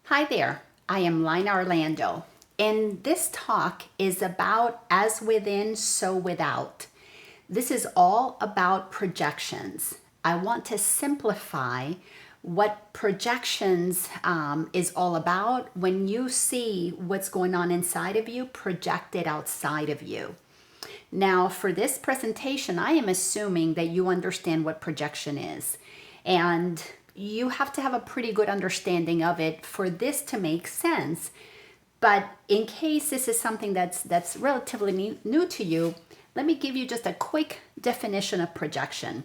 Hi there, I am Laina Orlando, and this talk is about as within, so without. This is all about projections. I want to simplify what projections is all about. When you see what's going on inside of you, project it outside of you. Now, for this presentation, I am assuming that you understand what projection is. And you have to have a pretty good understanding of it for this to make sense. But in case this is something that's relatively new to you, let me give you just a quick definition of projection.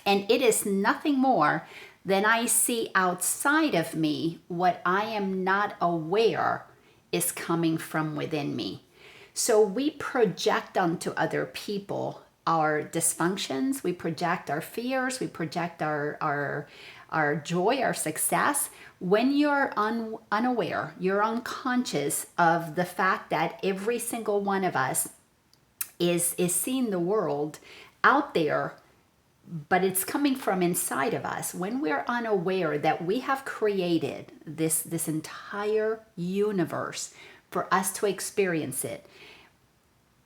And it is nothing more than I see outside of me what I am not aware is coming from within me. So we project onto other people our dysfunctions, we project our fears, we project our joy, our success. When you're unaware, you're unconscious of the fact that every single one of us is seeing the world out there, but it's coming from inside of us. When we're unaware that we have created this entire universe for us to experience it,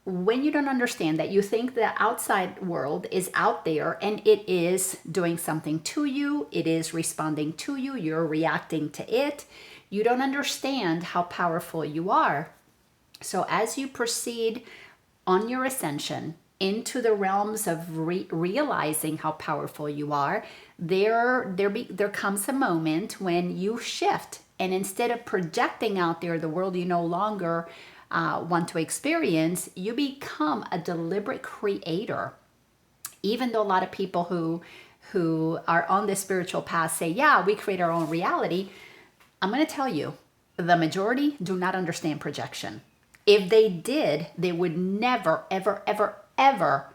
when you don't understand that, you think the outside world is out there and it is doing something to you, it is responding to you, you're reacting to it, you don't understand how powerful you are. So as you proceed on your ascension into the realms of realizing how powerful you are, there comes a moment when you shift, and instead of projecting out there the world you no longer want to experience, you become a deliberate creator. Even though a lot of people who are on the spiritual path say, yeah, we create our own reality, I'm going to tell you, the majority do not understand projection. If they did, they would never, ever, ever, ever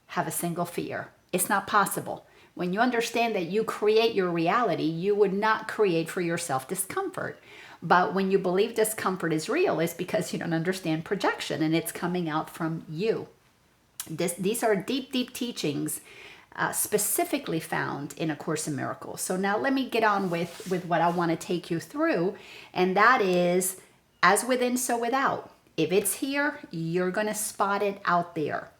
have a single fear. It's not possible. When you understand that you create your reality, you would not create for yourself discomfort. But when you believe discomfort is real, it's because you don't understand projection and it's coming out from you. These are deep, deep teachings specifically found in A Course in Miracles. So now let me get on with what I want to take you through, and that is as within, so without. If it's here, you're going to spot it out there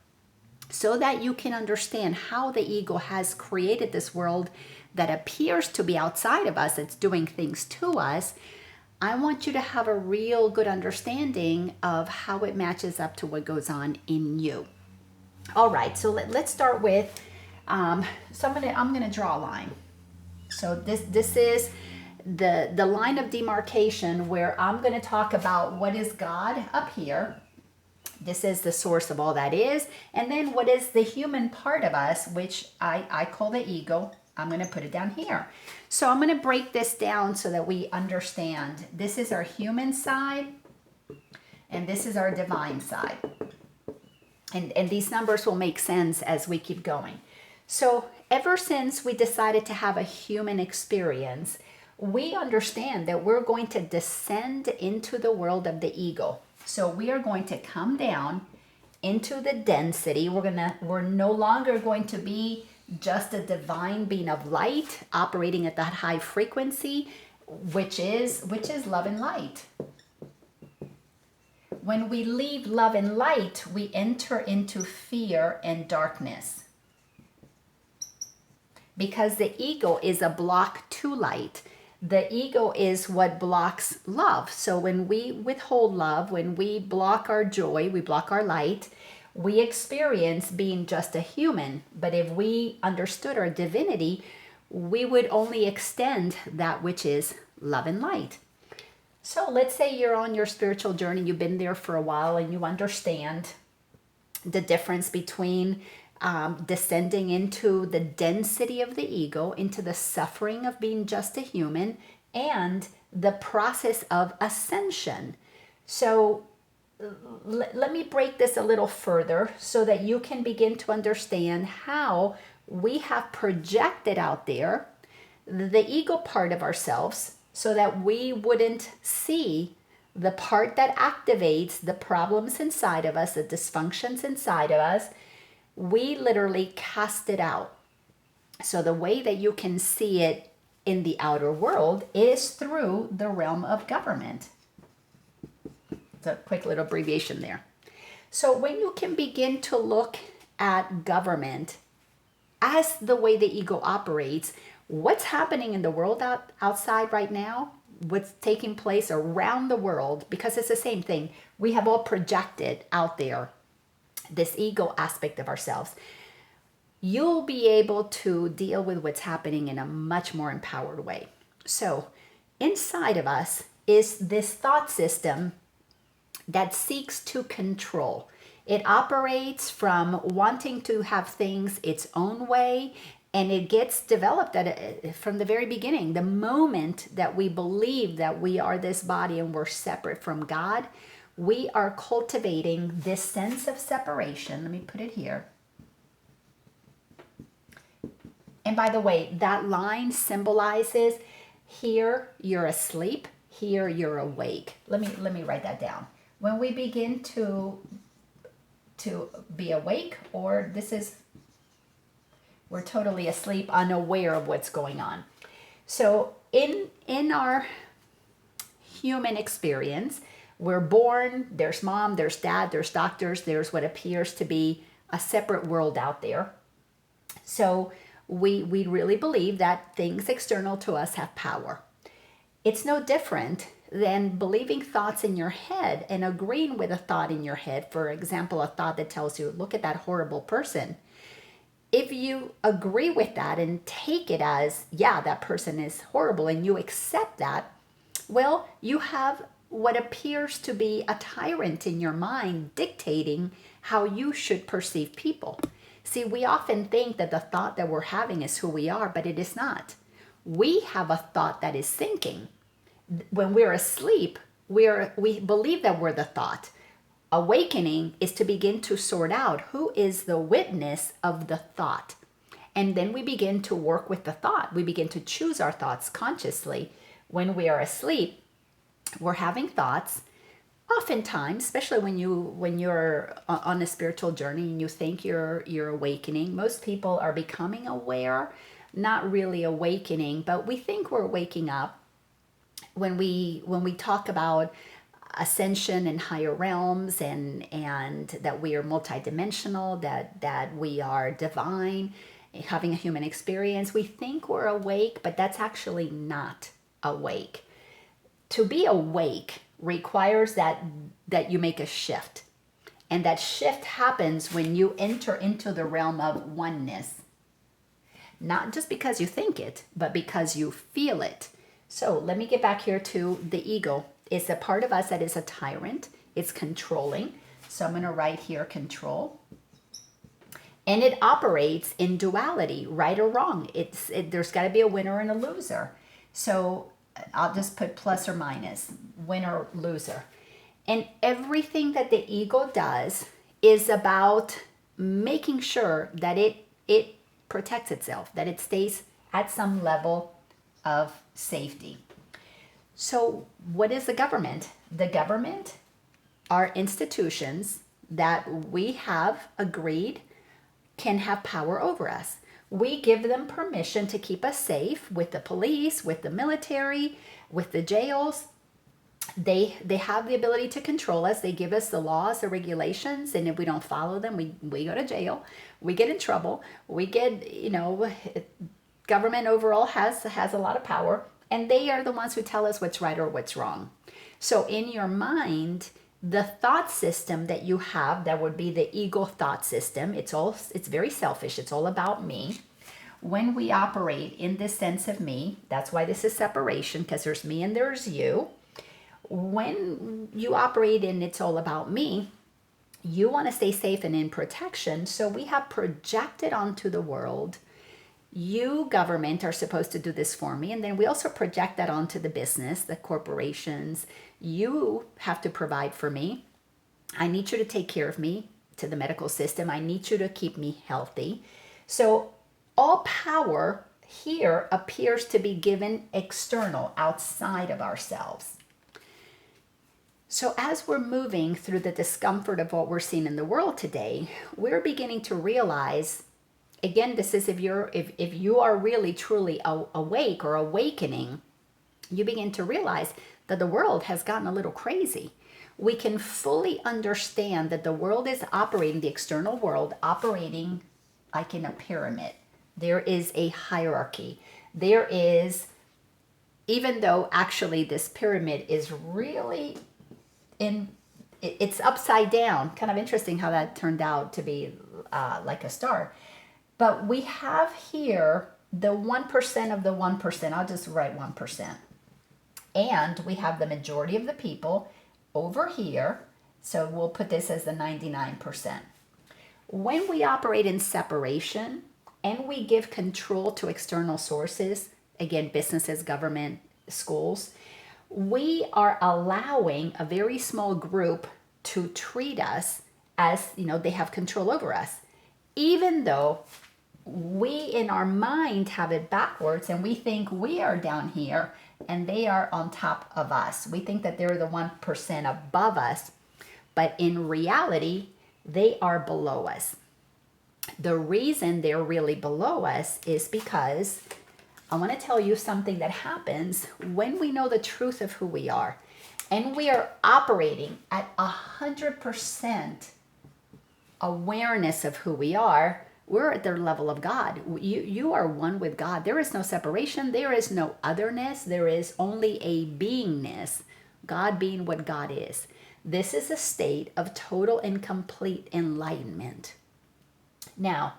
so that you can understand how the ego has created this world that appears to be outside of us, it's doing things to us. I want you to have a real good understanding of how it matches up to what goes on in you. All right, so let's start with, I'm gonna draw a line. So this is the line of demarcation where I'm gonna talk about what is God up here. This is the source of all that is. And then what is the human part of us, which I call the ego. I'm going to put it down here. So I'm going to break this down so that we understand. This is our human side, and this is our divine side. And these numbers will make sense as we keep going. So ever since we decided to have a human experience, we understand that we're going to descend into the world of the ego. So we are going to come down into the density. We're no longer going to be just a divine being of light operating at that high frequency, which is love and light. When we leave love and light, we enter into fear and darkness. Because the ego is a block to light. The ego is what blocks love. So when we withhold love, when we block our joy, we block our light, we experience being just a human. But if we understood our divinity, we would only extend that which is love and light. So let's say you're on your spiritual journey, you've been there for a while, and you understand the difference between descending into the density of the ego, into the suffering of being just a human, and the process of ascension. So let me break this a little further so that you can begin to understand how we have projected out there the ego part of ourselves so that we wouldn't see the part that activates the problems inside of us, the dysfunctions inside of us. We literally cast it out. So the way that you can see it in the outer world is through the realm of government. It's a quick little abbreviation there. So when you can begin to look at government as the way the ego operates, what's happening in the world outside right now, what's taking place around the world, because it's the same thing. We have all projected out there this ego aspect of ourselves. You'll be able to deal with what's happening in a much more empowered way. So inside of us is this thought system that seeks to control. It operates from wanting to have things its own way, and it gets developed from the very beginning. The moment that we believe that we are this body and we're separate from God, we are cultivating this sense of separation. Let me put it here. And by the way, that line symbolizes here you're asleep, here you're awake. Let me write that down. When we begin to be awake, or we're totally asleep, unaware of what's going on. So in our human experience, we're born, there's mom, there's dad, there's doctors, there's what appears to be a separate world out there. So we really believe that things external to us have power. It's no different than believing thoughts in your head and agreeing with a thought in your head. For example, a thought that tells you, look at that horrible person. If you agree with that and take it as, yeah, that person is horrible, and you accept that, well, you have what appears to be a tyrant in your mind dictating how you should perceive people. See, we often think that the thought that we're having is who we are, but it is not. We have a thought that is thinking. When we're asleep, we believe that we're the thought. Awakening is to begin to sort out who is the witness of the thought. And then we begin to work with the thought. We begin to choose our thoughts consciously. When we are asleep, we're having thoughts. Oftentimes, especially when you're on a spiritual journey and you think you're awakening, most people are becoming aware, not really awakening, but we think we're waking up. When we talk about ascension and higher realms, and that we are multidimensional, that we are divine, having a human experience, we think we're awake, but that's actually not awake. To be awake requires that you make a shift. And that shift happens when you enter into the realm of oneness. Not just because you think it, but because you feel it. So let me get back here to the ego. It's a part of us that is a tyrant. It's controlling. So I'm going to write here control. And it operates in duality, right or wrong. There's got to be a winner and a loser. So I'll just put plus or minus, winner, loser. And everything that the ego does is about making sure that it protects itself, that it stays at some level of safety. So what is the government? The government are institutions that we have agreed can have power over us. We give them permission to keep us safe with the police, with the military, with the jails. They have the ability to control us. They give us the laws, the regulations, and if we don't follow them, we go to jail. We get in trouble. We get, government overall has a lot of power, and they are the ones who tell us what's right or what's wrong. So in your mind, the thought system that you have, that would be the ego thought system, it's very selfish. It's all about me. When we operate in this sense of me, that's why this is separation, because there's me and there's you. When you operate in it's all about me, you want to stay safe and in protection. So we have projected onto the world, you government are supposed to do this for me. And then we also project that onto the business, the corporations. You have to provide for me. I need you to take care of me, to the medical system. I need you to keep me healthy. So all power here appears to be given external, outside of ourselves. So as we're moving through the discomfort of what we're seeing in the world today, we're beginning to realize Again, this is if you are really truly awake or awakening, you begin to realize that the world has gotten a little crazy. We can fully understand that the world is operating, the external world operating like in a pyramid. There is a hierarchy. There is, even though actually this pyramid is really it's upside down. Kind of interesting how that turned out to be like a star. But we have here the 1% of the 1%. I'll just write 1%. And we have the majority of the people over here. So we'll put this as the 99%. When we operate in separation and we give control to external sources, again, businesses, government, schools, we are allowing a very small group to treat us as, they have control over us. Even though we in our mind have it backwards and we think we are down here and they are on top of us. We think that they're the 1% above us, but in reality, they are below us. The reason they're really below us is because I want to tell you something that happens when we know the truth of who we are and we are operating at 100% awareness of who we are. We're at their level of God. You are one with God. There is no separation. There is no otherness. There is only a beingness, God being what God is. This is a state of total and complete enlightenment. Now,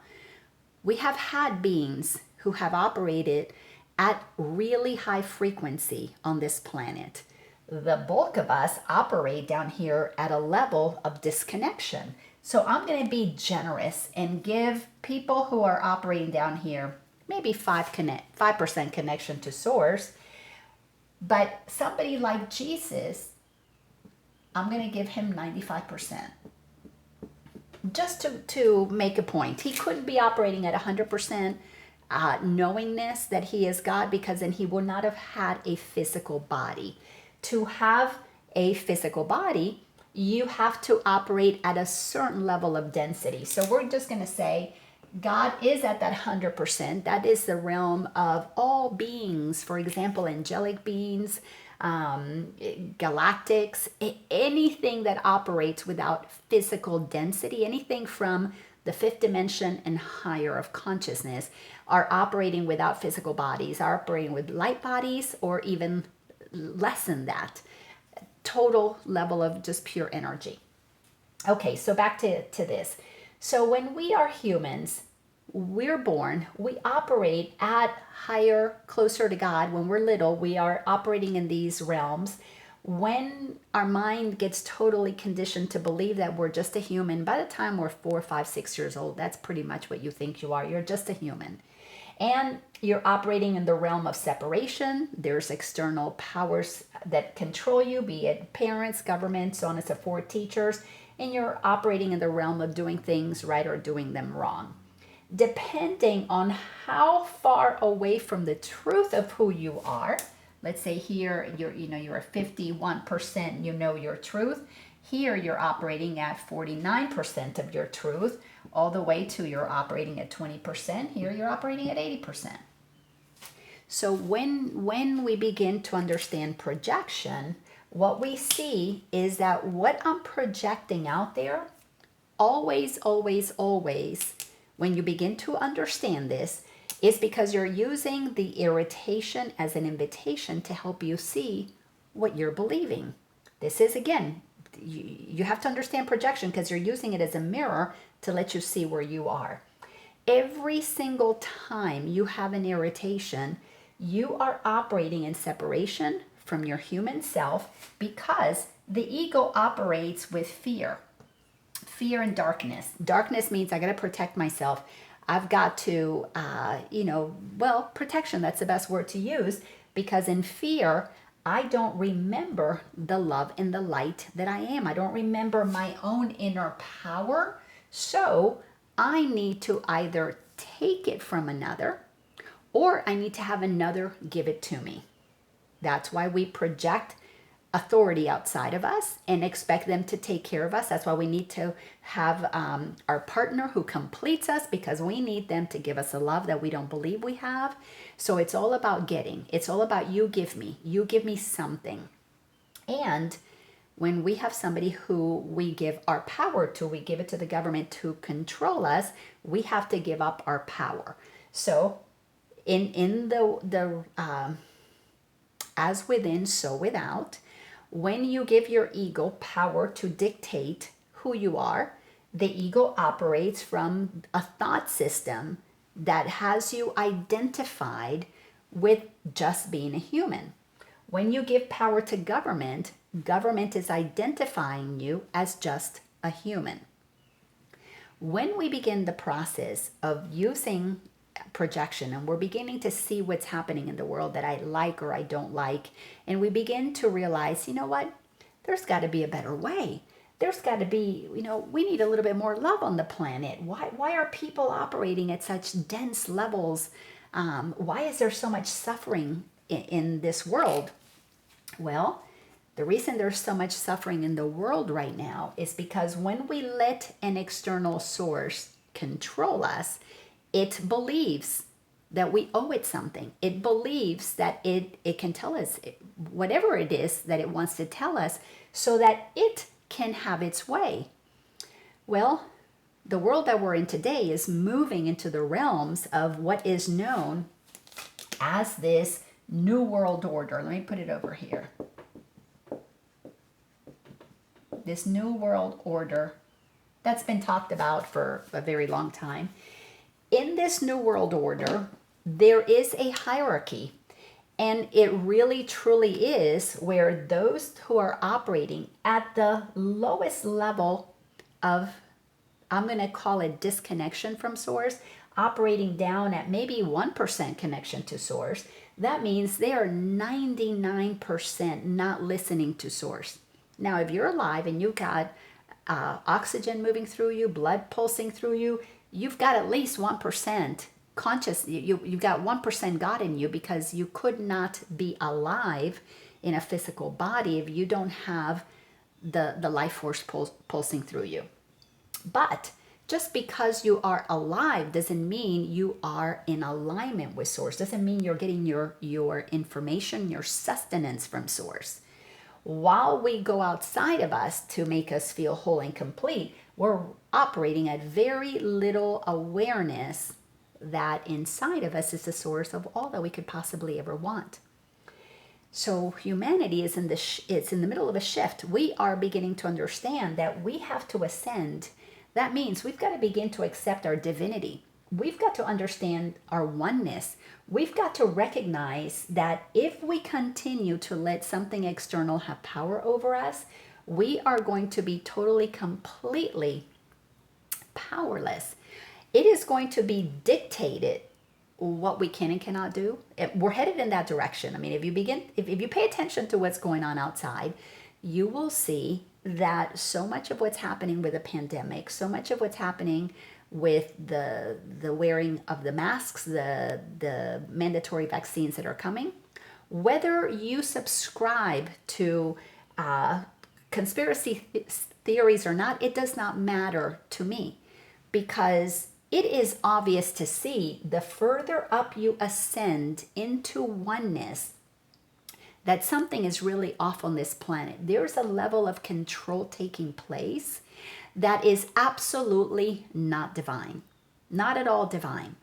we have had beings who have operated at really high frequency on this planet. The bulk of us operate down here at a level of disconnection. So I'm going to be generous and give people who are operating down here maybe 5% connection to source. But somebody like Jesus, I'm going to give him 95%. Just to make a point. He couldn't be operating at 100% knowingness that he is God, because then he would not have had a physical body. To have a physical body, you have to operate at a certain level of density. So we're just going to say God is at that 100%. That is the realm of all beings. For example, angelic beings, galactics, anything that operates without physical density, anything from the fifth dimension and higher of consciousness are operating without physical bodies, are operating with light bodies or even less than that. Total level of just pure energy. Okay, so back to this. So when we are humans, we're born, we operate at higher, closer to God. When we're little, we are operating in these realms. When our mind gets totally conditioned to believe that we're just a human, by the time we're 4, 5, 6 years old, that's pretty much what you think you are. You're just a human. And you're operating in the realm of separation. There's external powers that control you, be it parents, government, so on and so forth, teachers. And you're operating in the realm of doing things right or doing them wrong. Depending on how far away from the truth of who you are, let's say here you're a 51%, you know your truth. Here you're operating at 49% of your truth, all the way to you're operating at 20%. Here you're operating at 80%. So when we begin to understand projection, what we see is that what I'm projecting out there, always, always, always, when you begin to understand this, is because you're using the irritation as an invitation to help you see what you're believing. This is, again, you have to understand projection because you're using it as a mirror to let you see where you are. Every single time you have an irritation, you are operating in separation from your human self, because the ego operates with fear. Fear and darkness. Darkness means I got to protect myself. I've got to, protection, that's the best word to use, because in fear, I don't remember the love and the light that I am. I don't remember my own inner power. So I need to either take it from another, or I need to have another give it to me. That's why we project authority outside of us and expect them to take care of us. That's why we need to have our partner who completes us, because we need them to give us a love that we don't believe we have. So it's all about getting. It's all about you give me something. And when we have somebody who we give our power to, we give it to the government to control us, we have to give up our power. So in the as within, so without, when you give your ego power to dictate who you are, the ego operates from a thought system that has you identified with just being a human. When you give power to government, government is identifying you as just a human. When we begin the process of using projection and we're beginning to see what's happening in the world that I like or I don't like, and we begin to realize, you know what, there's got to be a better way. There's got to be, we need a little bit more love on the planet. Why are people operating at such dense levels? Why is there so much suffering in this world? Well, the reason there's so much suffering in the world right now is because when we let an external source control us, it believes that we owe it something. It believes that it can tell us whatever it is that it wants to tell us so that it can have its way. Well, the world that we're in today is moving into the realms of what is known as this New World Order. Let me put it over here. This New World Order that's been talked about for a very long time. In this New World Order, there is a hierarchy, and it really truly is where those who are operating at the lowest level of, I'm going to call it disconnection from source, operating down at maybe 1% connection to source, that means they are 99% not listening to source. Now, if you're alive and you've got oxygen moving through you, blood pulsing through you, you've got at least 1% conscious. You've got 1% God in you, because you could not be alive in a physical body if you don't have the life force pulsing through you. But just because you are alive doesn't mean you are in alignment with source. Doesn't mean you're getting your information, your sustenance from source. While we go outside of us to make us feel whole and complete, we're operating at very little awareness that inside of us is the source of all that we could possibly ever want. So humanity is it's in the middle of a shift. We are beginning to understand that we have to ascend. That means we've got to begin to accept our divinity. We've got to understand our oneness. We've got to recognize that if we continue to let something external have power over us, we are going to be totally, completely powerless. It is going to be dictated what we can and cannot do. We're headed in that direction. I mean, if you pay attention to what's going on outside, you will see that so much of what's happening with the pandemic, so much of what's happening with the wearing of the masks, the mandatory vaccines that are coming, whether you subscribe to conspiracy theories or not, it does not matter to me, because it is obvious to see the further up you ascend into oneness that something is really off on this planet. There's a level of control taking place that is absolutely not divine, not at all divine.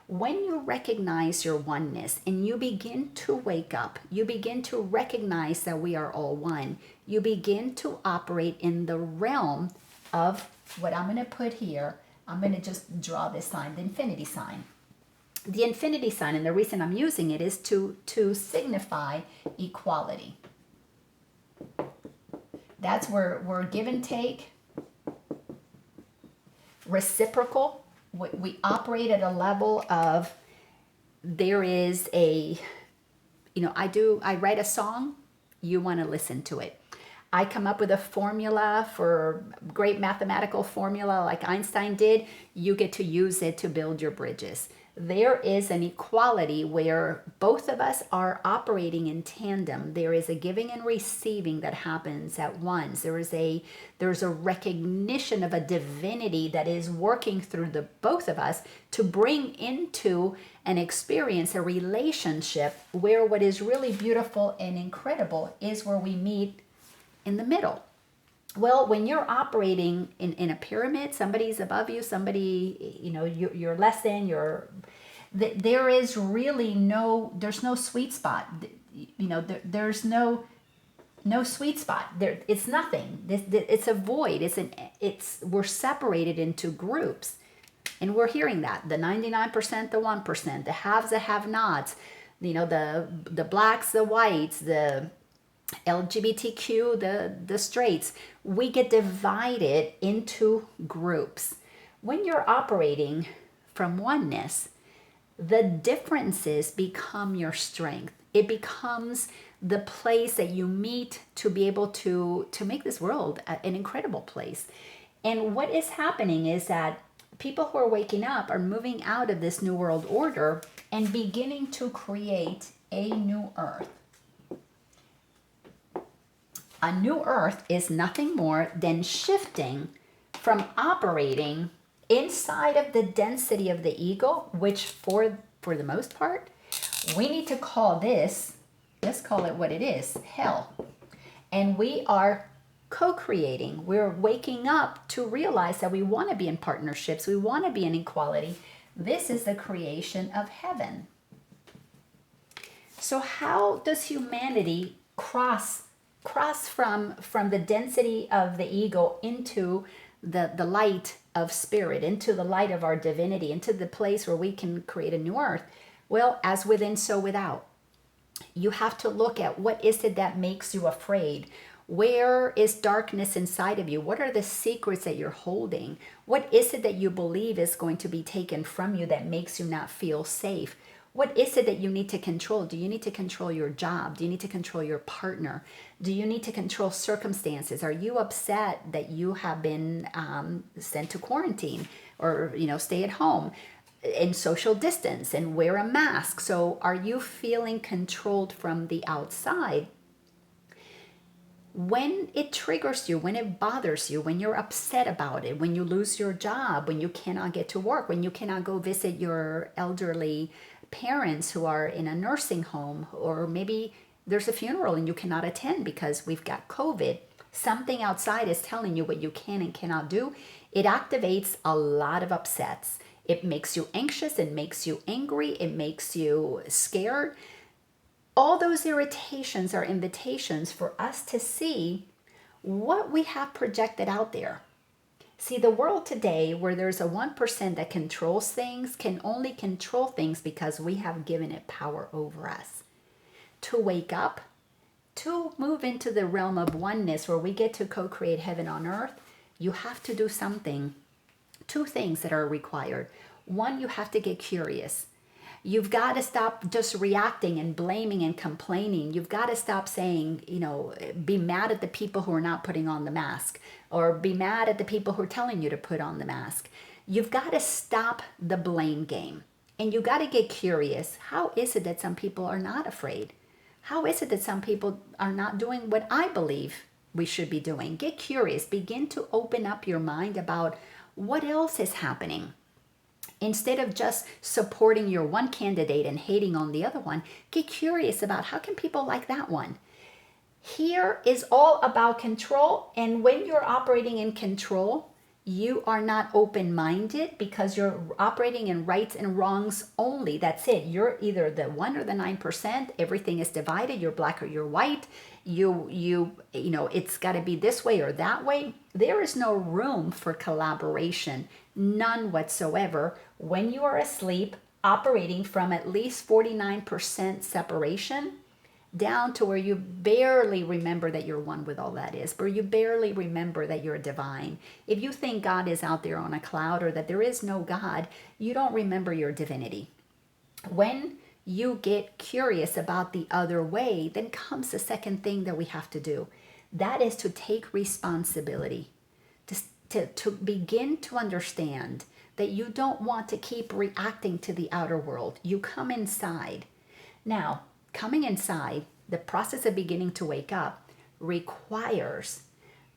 When you recognize your oneness and you begin to wake up, you begin to recognize that we are all one, you begin to operate in the realm of what I'm going to put here. I'm going to just draw this sign, the infinity sign. The infinity sign, and the reason I'm using it is to signify equality. That's where we're give and take, reciprocal. We operate at a level of, there is a, I write a song, you want to listen to it. I come up with a formula for great mathematical formula like Einstein did, you get to use it to build your bridges. there is an equality where both of us are operating in tandem. There is a giving and receiving that happens at once. There's a recognition of a divinity that is working through the both of us to bring into an experience, a relationship where what is really beautiful and incredible is where we meet in the middle. Well, when you're operating in a pyramid, somebody's above you, somebody, you're less than, there is really there's no sweet spot. There's no sweet spot. It's nothing. It's a void. We're separated into groups. And we're hearing that. The 99%, the 1%, the haves, the have-nots, the blacks, the whites, the LGBTQ, the straights, we get divided into groups. When you're operating from oneness, the differences become your strength. It becomes the place that you meet to be able to make this world an incredible place. And what is happening is that people who are waking up are moving out of this new world order and beginning to create a new earth. A new earth is nothing more than shifting from operating inside of the density of the ego, which for the most part, we need to call this, let's call it what it is, hell. And we are co-creating. We're waking up to realize that we want to be in partnerships. We want to be in equality. This is the creation of heaven. So how does humanity cross from the density of the ego into the light of spirit, into the light of our divinity, into the place where we can create a new earth? Well, as within, so without. You have to look at what is it that makes you afraid. Where is darkness inside of you? What are the secrets that you're holding? What is it that you believe is going to be taken from you that makes you not feel safe? What is it that you need to control? Do you need to control your job? Do you need to control your partner? Do you need to control circumstances? Are you upset that you have been sent to quarantine or, stay at home and social distance and wear a mask? So are you feeling controlled from the outside? When it triggers you, when it bothers you, when you're upset about it, when you lose your job, when you cannot get to work, when you cannot go visit your elderly parents who are in a nursing home, or maybe there's a funeral and you cannot attend because we've got COVID, something outside is telling you what you can and cannot do. It activates a lot of upsets. It makes you anxious, it makes you angry, it makes you scared. All those irritations are invitations for us to see what we have projected out there. See, the world today, where there's a 1% that controls things, can only control things because we have given it power over us. To wake up, to move into the realm of oneness where we get to co-create heaven on earth, you have to do something. Two things that are required. One, you have to get curious. You've got to stop just reacting and blaming and complaining. You've got to stop saying, be mad at the people who are not putting on the mask, or be mad at the people who are telling you to put on the mask. You've got to stop the blame game. And you've got to get curious. How is it that some people are not afraid? How is it that some people are not doing what I believe we should be doing? Get curious. Begin to open up your mind about what else is happening. Instead of just supporting your one candidate and hating on the other one, get curious about how can people like that one. Here is all about control. And when you're operating in control, you are not open-minded because you're operating in rights and wrongs only. That's it. You're either the 1 or the 9%. Everything is divided. You're black or you're white. It's got to be this way or that way. There is no room for collaboration, none whatsoever. When you are asleep, operating from at least 49% separation down to where you barely remember that you're one with all that is, where you barely remember that you're divine. If you think God is out there on a cloud or that there is no God, you don't remember your divinity. When you get curious about the other way, then comes the second thing that we have to do. That is to take responsibility, to begin to understand that you don't want to keep reacting to the outer world. You come inside. Now, coming inside, the process of beginning to wake up requires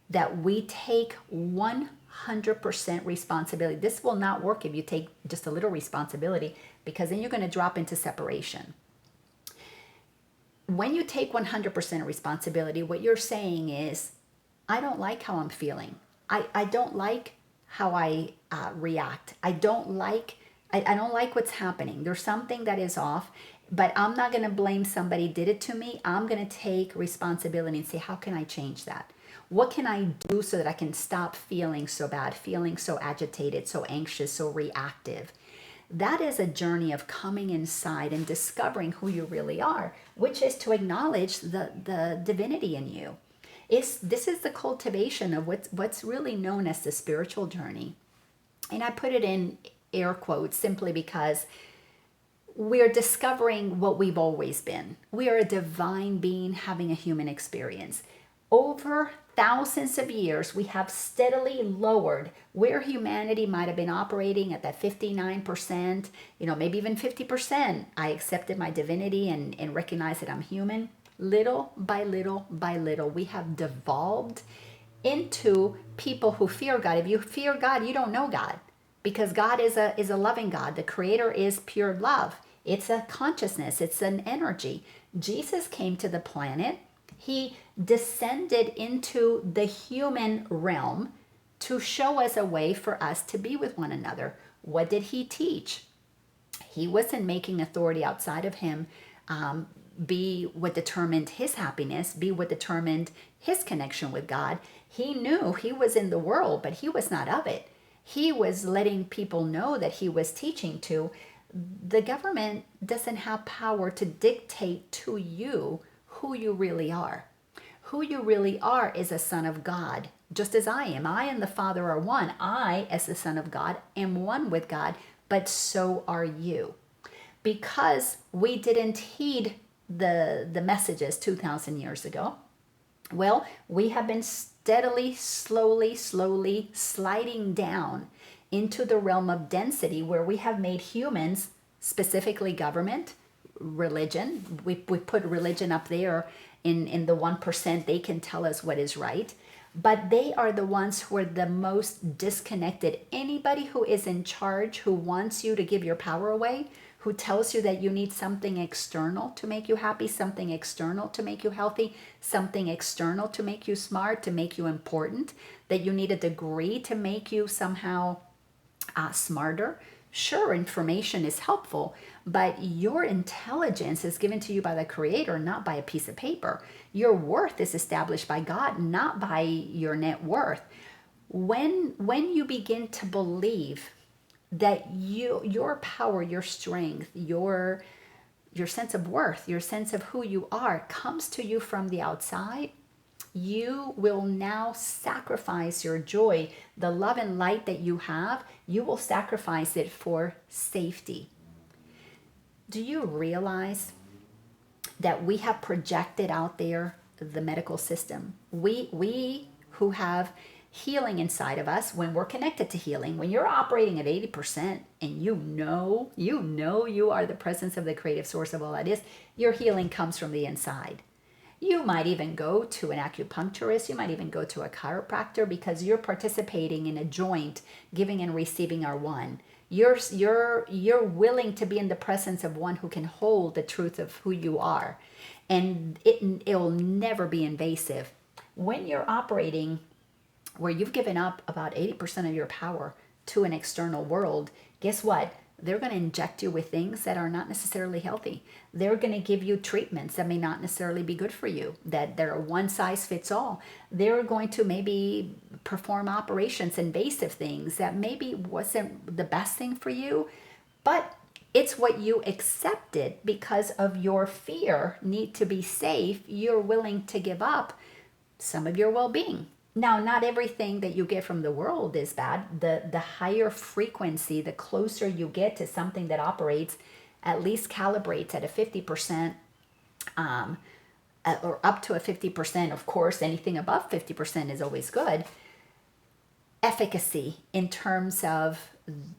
that we take 100% responsibility. This will not work if you take just a little responsibility, because then you're going to drop into separation. When you take 100% responsibility, what you're saying is, I don't like how I'm feeling. I don't like how I react. I don't like what's happening. There's something that is off, but I'm not going to blame somebody did it to me. I'm going to take responsibility and say, how can I change that? What can I do so that I can stop feeling so bad, feeling so agitated, so anxious, so reactive? That is a journey of coming inside and discovering who you really are, which is to acknowledge the divinity in you. This is the cultivation of what's really known as the spiritual journey. And I put it in air quotes simply because we're discovering what we've always been. We are a divine being having a human experience. Over thousands of years, we have steadily lowered where humanity might have been operating at that 59%, maybe even 50%. I accepted my divinity and recognized that I'm human. Little by little by little, we have devolved into people who fear God. If you fear God, you don't know God, because God is a loving God. The Creator is pure love. It's a consciousness. It's an energy. Jesus came to the planet. He descended into the human realm to show us a way for us to be with one another. What did he teach? He wasn't making authority outside of him be what determined his happiness, be what determined his connection with God. He knew he was in the world, but he was not of it. He was letting people know that he was teaching to. The government doesn't have power to dictate to you who you really are. Who you really are is a son of God, just as I am. I and the Father are one. I, as the Son of God, am one with God, but so are you. Because we didn't heed the messages 2,000 years ago, well, we have been steadily, slowly sliding down into the realm of density, where we have made humans, specifically government, religion. We put religion up there in the 1%. They can tell us what is right, but they are the ones who are the most disconnected. Anybody who is in charge, who wants you to give your power away, who tells you that you need something external to make you happy, something external to make you healthy, something external to make you smart, to make you important, that you need a degree to make you somehow smarter. Sure, information is helpful, but your intelligence is given to you by the Creator, not by a piece of paper. Your worth is established by God, not by your net worth. When you begin to believe that your power, your strength, your sense of worth, your sense of who you are comes to you from the outside, you will now sacrifice your joy, the love and light that you have, you will sacrifice it for safety. Do you realize that we have projected out there the medical system? We who have healing inside of us, when we're connected to healing, when you're operating at 80% and you know you are the presence of the creative source of all that is, your healing comes from the inside. You might even go to an acupuncturist, you might even go to a chiropractor, because you're participating in a joint. Giving and receiving are one. You're willing to be in the presence of one who can hold the truth of who you are, and it'll never be invasive. When you're operating where you've given up about 80% of your power to an external world, guess what? They're going to inject you with things that are not necessarily healthy. They're going to give you treatments that may not necessarily be good for you, that they're one size fits all. They're going to maybe perform operations, invasive things that maybe wasn't the best thing for you, but it's what you accepted because of your fear, need to be safe. You're willing to give up some of your well-being. Now, not everything that you get from the world is bad. The higher frequency, the closer you get to something that operates, at least calibrates at a 50%, or up to a 50%. Of course, anything above 50% is always good. Efficacy in terms of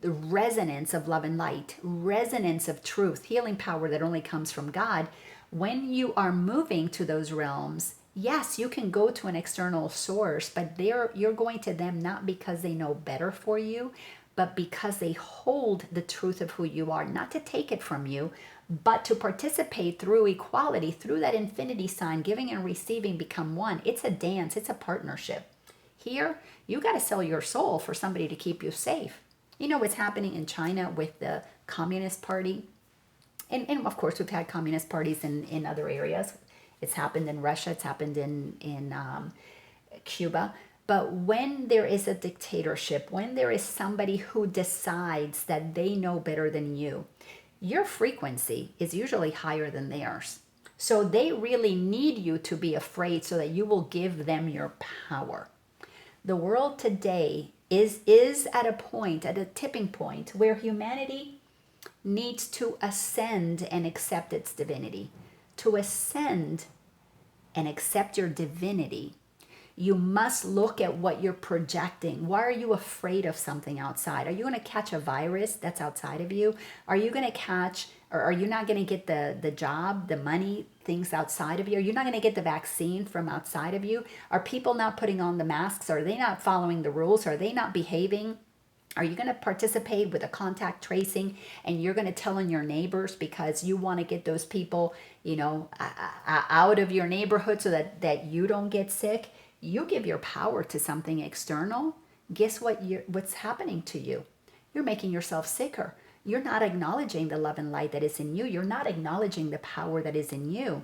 the resonance of love and light, resonance of truth, healing power that only comes from God. When you are moving to those realms, yes, you can go to an external source, but you're going to them not because they know better for you, but because they hold the truth of who you are, not to take it from you, but to participate through equality, through that infinity sign, giving and receiving become one. It's a dance, it's a partnership. Here, you got to sell your soul for somebody to keep you safe. You know what's happening in China with the Communist Party? And of course, we've had communist parties in other areas. It's happened in Russia, it's happened in Cuba. But when there is a dictatorship, when there is somebody who decides that they know better than you, your frequency is usually higher than theirs. So they really need you to be afraid so that you will give them your power. The world today is at a point, at a tipping point, where humanity needs to ascend and accept its divinity. To ascend and accept your divinity, you must look at what you're projecting. Why are you afraid of something outside? Are you going to catch a virus that's outside of you? Are you going to catch, or are you not going to get the job, the money, things outside of you? Are you not going to get the vaccine from outside of you? Are people not putting on the masks? Are they not following the rules? Are they not behaving? Are you going to participate with a contact tracing and you're going to tell on your neighbors because you want to get those people, out of your neighborhood so that you don't get sick? You give your power to something external, guess what's happening to you? You're making yourself sicker. You're not acknowledging the love and light that is in you. You're not acknowledging the power that is in you.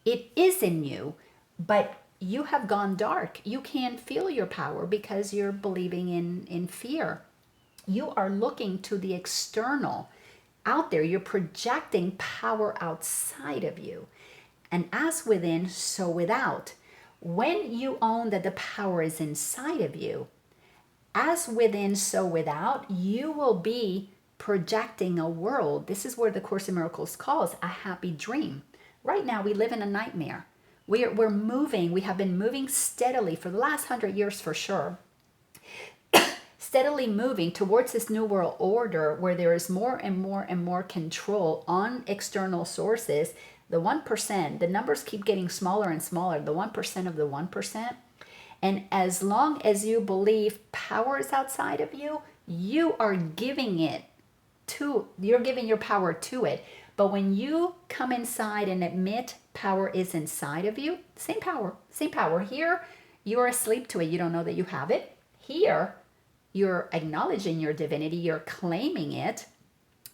It is in you, but you have gone dark. You can't feel your power because you're believing in fear. You are looking to the external out there. You're projecting power outside of you. And as within, so without. When you own that the power is inside of you, as within, so without, you will be projecting a world. This is where the Course in Miracles calls a happy dream. Right now, we live in a nightmare. We're moving. We have been moving steadily for the last 100 years for sure. Steadily moving towards this new world order where there is more and more and more control on external sources. The 1%, the numbers keep getting smaller and smaller, the 1% of the 1%. And as long as you believe power is outside of you, you are giving you're giving your power to it. But when you come inside and admit power is inside of you, same power. Here, you're asleep to it. You don't know that you have it. Here, you're acknowledging your divinity. You're claiming it.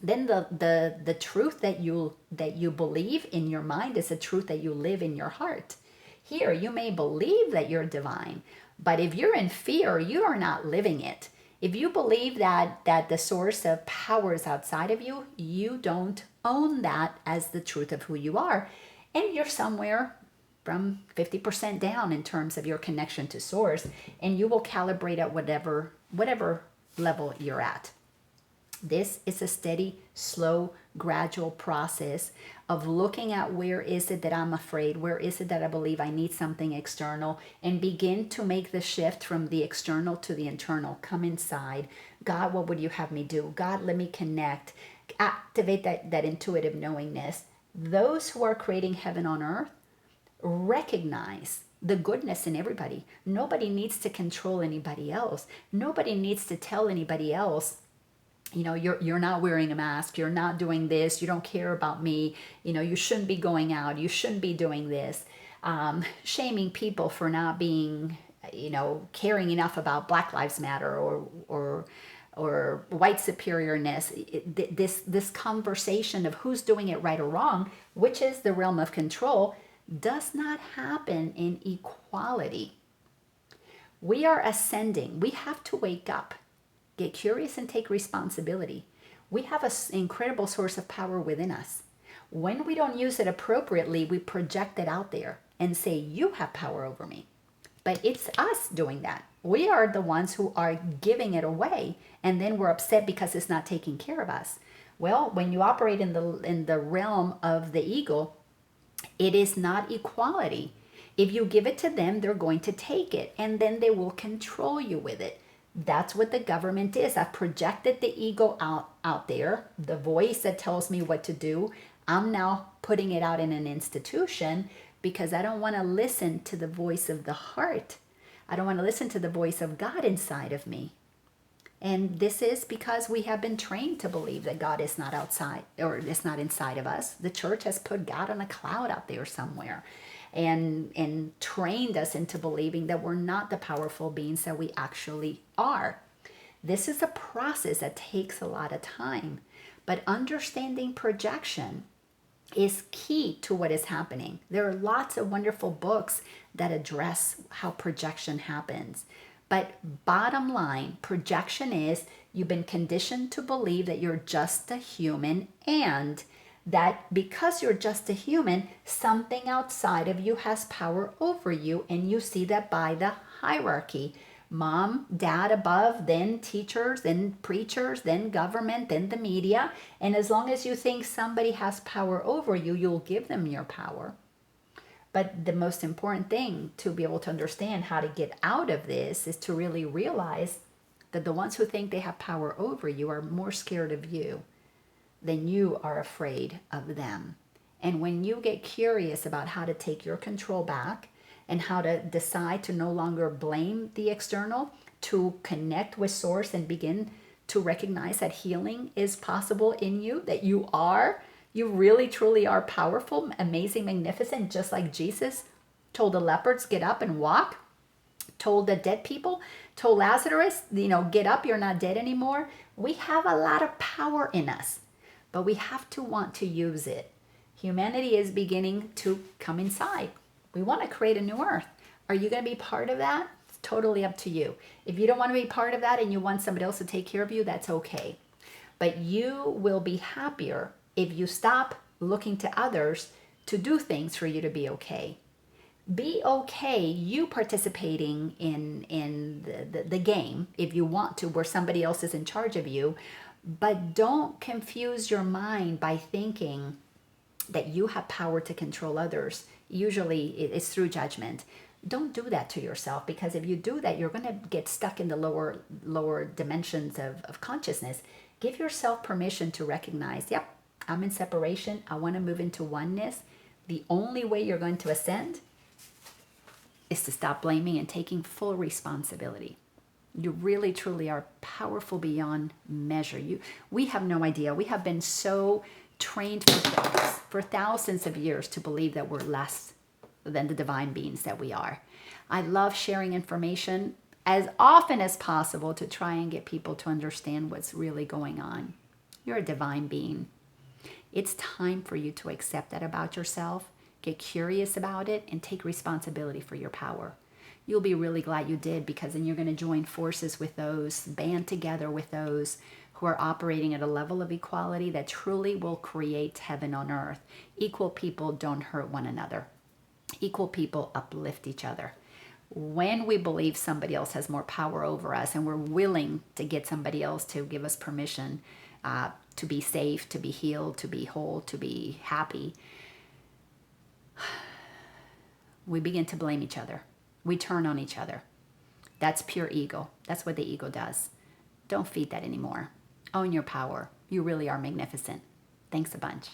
Then the truth that you believe in your mind is the truth that you live in your heart. Here, you may believe that you're divine, but if you're in fear, you are not living it. If you believe that the source of power is outside of you, you don't own that as the truth of who you are. And you're somewhere from 50% down in terms of your connection to source, and you will calibrate at whatever level you're at. This is a steady, slow, gradual process of looking at where is it that I'm afraid, where is it that I believe I need something external, and begin to make the shift from the external to the internal. Come inside. God, what would you have me do? God, let me connect. Activate that intuitive knowingness. Those who are creating heaven on earth recognize the goodness in everybody. Nobody needs to control anybody else. Nobody needs to tell anybody else, you're not wearing a mask, you're not doing this, you don't care about me, you shouldn't be going out, you shouldn't be doing this. Shaming people for not being, caring enough about Black Lives Matter or white superiorness. This conversation of who's doing it right or wrong, which is the realm of control, does not happen in equality. We are ascending. We have to wake up. Get curious and take responsibility. We have an incredible source of power within us. When we don't use it appropriately, we project it out there and say, you have power over me. But it's us doing that. We are the ones who are giving it away, and then we're upset because it's not taking care of us. Well, when you operate in the realm of the ego, it is not equality. If you give it to them, they're going to take it, and then they will control you with it. That's what the government is. I've projected the ego out there, the voice that tells me what to do. I'm now putting it out in an institution because I don't want to listen to the voice of the heart. I don't want to listen to the voice of God inside of me. And this is because we have been trained to believe that God is not outside or is not inside of us. The church has put God on a cloud out there somewhere and trained us into believing that we're not the powerful beings that we actually are. This is a process that takes a lot of time, but understanding projection is key to what is happening. There are lots of wonderful books that address how projection happens. But bottom line, projection is you've been conditioned to believe that you're just a human and that because you're just a human, something outside of you has power over you. And you see that by the hierarchy. Mom, dad above, then teachers, then preachers, then government, then the media. And as long as you think somebody has power over you, you'll give them your power. But the most important thing to be able to understand how to get out of this is to really realize that the ones who think they have power over you are more scared of you than you are afraid of them. And when you get curious about how to take your control back and how to decide to no longer blame the external, to connect with source and begin to recognize that healing is possible in you, that you really truly are powerful, amazing, magnificent, just like Jesus told the leopards, get up and walk, told the dead people, told Lazarus, get up, you're not dead anymore. We have a lot of power in us, but we have to want to use it. Humanity is beginning to come inside. We want to create a new earth. Are you going to be part of that? It's totally up to you. If you don't want to be part of that and you want somebody else to take care of you, that's okay. But you will be happier if you stop looking to others to do things for you to be okay. Be okay you participating in the game if you want to, where somebody else is in charge of you, but don't confuse your mind by thinking that you have power to control others. Usually it's through judgment. Don't do that to yourself, because if you do that, you're going to get stuck in the lower dimensions of consciousness. Give yourself permission to recognize, yep, I'm in separation. I want to move into oneness. The only way you're going to ascend is to stop blaming and taking full responsibility. You really, truly are powerful beyond measure. We have no idea. We have been so trained for thousands of years to believe that we're less than the divine beings that we are. I love sharing information as often as possible to try and get people to understand what's really going on. You're a divine being. It's time for you to accept that about yourself, get curious about it, and take responsibility for your power. You'll be really glad you did, because then you're going to join forces with those, band together with those who are operating at a level of equality that truly will create heaven on earth. Equal people don't hurt one another. Equal people uplift each other. When we believe somebody else has more power over us and we're willing to get somebody else to give us permission to be safe, to be healed, to be whole, to be happy, we begin to blame each other. We turn on each other. That's pure ego. That's what the ego does. Don't feed that anymore. Own your power. You really are magnificent. Thanks a bunch.